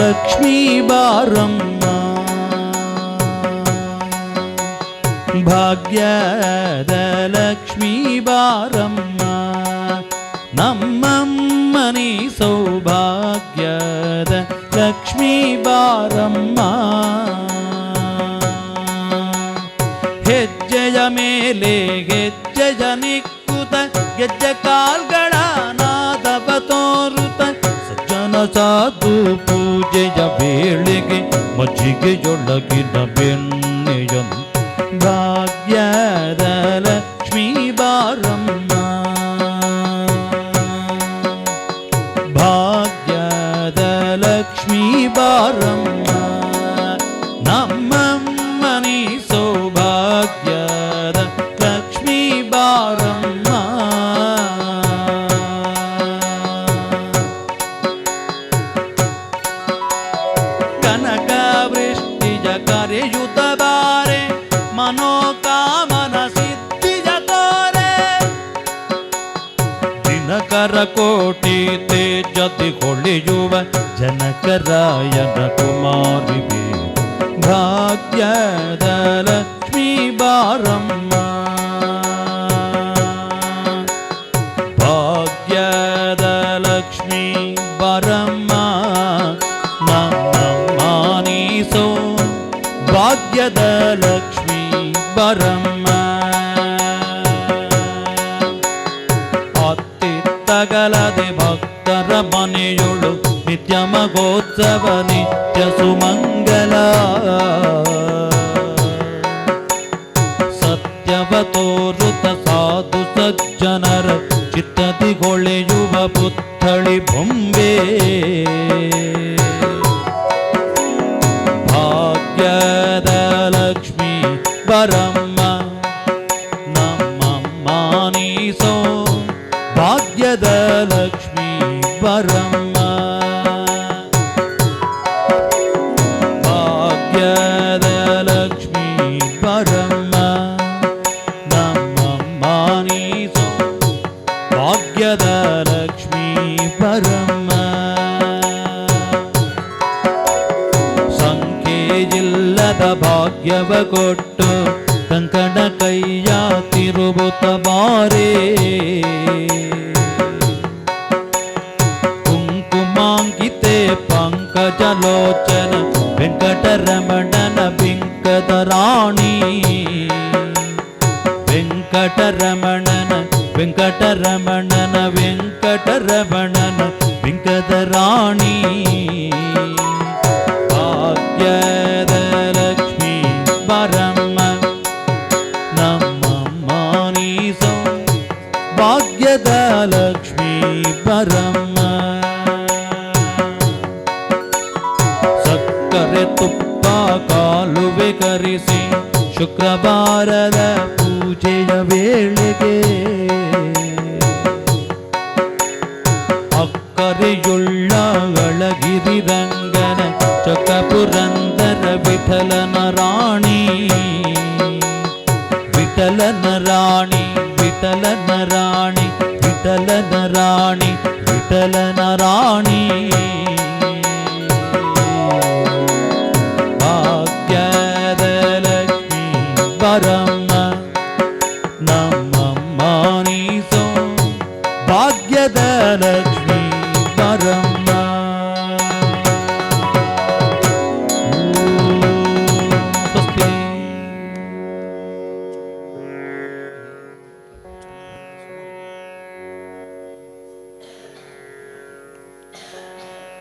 ಲಕ್ಷ್ಮೀ ಬಾರಮ್ಮ, ಭಾಗ್ಯದ ಲಕ್ಷ್ಮೀ ಬಾರಮ್ಮ, ನಮ್ಮಮ್ಮನಿ ಸೌಭಾಗ್ಯದ ಲಕ್ಷ್ಮೀ ಬಾರಮ್ಮ. ಹೆಜ್ಜೆಯ ಮೇಲೆ ಹೆಜ್ಜೆಯ ನಿಕ್ಕುತ ಗೆಜ್ಜೆ ಕಾಲ್ಗಳ ನಾದವ ತೋರುತ ಸಜ್ಜನ ಸಾಧು ಪೂಜೆಯ ವೇಳೆಗೆ ಮಜ್ಜಿಗೆಯೊಳಗಿನ ಬೆಣ್ಣೆಯಂತೆ ಭಾಗ್ಯದ ಲಕ್ಷ್ಮೀ ಬಾರಮ್ಮ, ಭಾಗ್ಯದ ಲಕ್ಷ್ಮೀ ಬಾರಮ್ಮ, ನಮ್ಮಮ್ಮನಿ ಸೌಭಾಗ್ಯದ ಲಕ್ಷ್ಮೀ ಬಾರಮ್ಮ. ಕನಕ ವೃಷ್ಟಿಯ ಕರೆಯುತ್ತ ಬಾರೆ, ಮನೋಕಾಮನ ಸಿದ್ಧಿಯ ತೋರೆ, ದಿನಕರ ಕೋಟಿ ತೇಜತಿ ಹೊಳೆಯುವ ಜನಕರಾಯನ ಕುಮಾರಿ ಭಾಗ್ಯದ ಲಕ್ಷ್ಮೀ ಬಾರಮ್ಮ, ಭಾಗ್ಯದ ಲಕ್ಷ್ಮೀ ಬಾರಮ್ಮ, ನಮ್ಮಮ್ಮನಿಸೋ ಭಾಗ್ಯದ ಲಕ್ಷ್ಮೀ ಬಾರಮ್ಮ. ಅತ್ತಿತ್ತಗಲದೆ ಭಕ್ತರ ಮನೆಯೊಳು ನಿತ್ಯ ಮಗೋತ್ಸವ ನಿತ್ಯ ಸುಮಂಗಲ, ಸತ್ಯವ ತೋರುತ ಸಾಧು ಸಜ್ಜನರ ಚಿತ್ತದಿಗೊಳೆಯುವ ಪುತ್ಥಳಿ ಬೊಂಬೆ, ಭಾಗ್ಯದ ಲಕ್ಷ್ಮೀ ಬಾರಮ್ಮ, ನಮ್ಮಮ್ಮನಿಸೋ ಭಾಗ್ಯದ ಲಕ್ಷ್ಮೀ ಬಾರಮ್ಮ, ಭಾಗ್ಯದ ಲಕ್ಷ್ಮೀ ಬಾರಮ್ಮ, ನಮ್ಮಮ್ಮನಿಸೋ ಭಾಗ್ಯದ ಲಕ್ಷ್ಮೀ ಬಾರಮ್ಮ. ಸಂಖ್ಯೆಯಿಲ್ಲದ ಭಾಗ್ಯವ ಕೊಟ್ಟು ಕಂಕಣ ಕೈಯ ತಿರುಗುತ್ತ ಬಾರೇ, ಕುಂಕುಮಾಂಕಿತೆ ಪಂಕಜಲೋಚನ ವೆಂಕಟರಮಣನ ಬಿಂಕದ ರಾಣಿ, ವೆಂಕಟರಮಣನ ವೆಂಕಟರಮಣನ ವೆಂಕಟರಮಣನ ಬಿಂಕದ ರಾಣಿ, ಭಾಗ್ಯದ ಲಕ್ಷ್ಮೀ ಬಾರಮ್ಮ, ನಮ್ಮಮ್ಮನಿಸೋ ಭಾಗ್ಯದ ಲಕ್ಷ್ಮೀ ಬಾರಮ್ಮ. ಸಕ್ಕರೆ ತುಪ್ಪ ಕಾಲುವೆ ಕರಿಸಿ ಶುಕ್ರವಾರದ ಪೂಜೆಯ ವೇಳೆಗೆ, ಅಕ್ಕರೆಯುಳ್ಳ ಅಳಗಿರಿ ರಂಗನ ಚೊಕ್ಕ ಪುರಂದರ ವಿಠಲನ ರಾಣಿ, ವಿಠಲನ ರಾಣಿ, ವಿಠಲನ ರಾಣಿ, ವಿಠಲನ ರಾಣಿ, ವಿಠಲನ ರಾಣಿ.